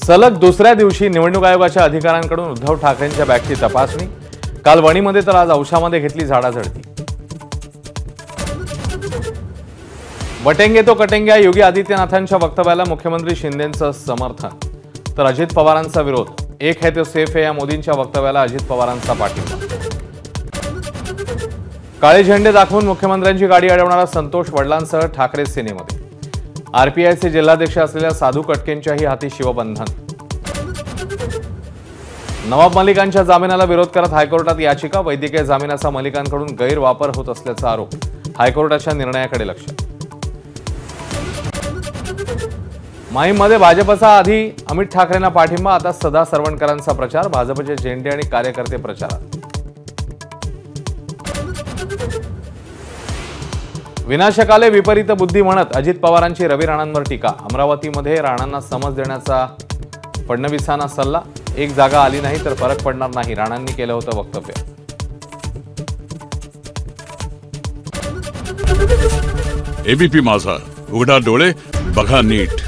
सलग दुसऱ्या दिवशी निवडणूक आयोगाच्या अधिकाऱ्यांकडून उद्धव ठाकरेंच्या बॅगची तपासणी। काल वणीमध्ये तर आज औशामध्ये घेतली झाडाझडती। वटेंगे तो कटेंगे योगी आदित्यनाथांच्या वक्तव्याला मुख्यमंत्री शिंदेंचं समर्थन, तर अजित पवारांचा विरोध। एक है तो सेफ है या मोदींच्या वक्तव्याला अजित पवारांचा पाठिंबा। काळे झेंडे दाखवून मुख्यमंत्र्यांची गाडी अडवणारा संतोष वडलांसह ठाकरे सेनेमध्ये। आरपीआयचे जिल्हाध्यक्ष असलेल्या साधू कटकेंच्याही हाती शिवबंधन। नवाब मलिकांच्या जामिनाला विरोध करत हायकोर्टात याचिका। वैद्यकीय जामिनाचा मलिकांकडून गैरवापर होत असल्याचा आरोप। हायकोर्टाच्या निर्णयाकडे लक्ष। माहीममध्ये भाजपचा आधी अमित ठाकरेंना पाठिंबा, आता सदा सरवणकरांचा प्रचार। भाजपचे झेंडे आणि कार्यकर्ते प्रचारात। विनाशकाले विपरीत बुद्धी म्हणत अजित पवारांची रवी राणांवर टीका। अमरावतीमध्ये राणांना समज देण्याचा फडणवीसांना सल्ला। एक जागा आली नाही तर फरक पडणार नाही, राणांनी केलं होतं वक्तव्य। एबीपी माझा, उघडा डोळे बघा नीट।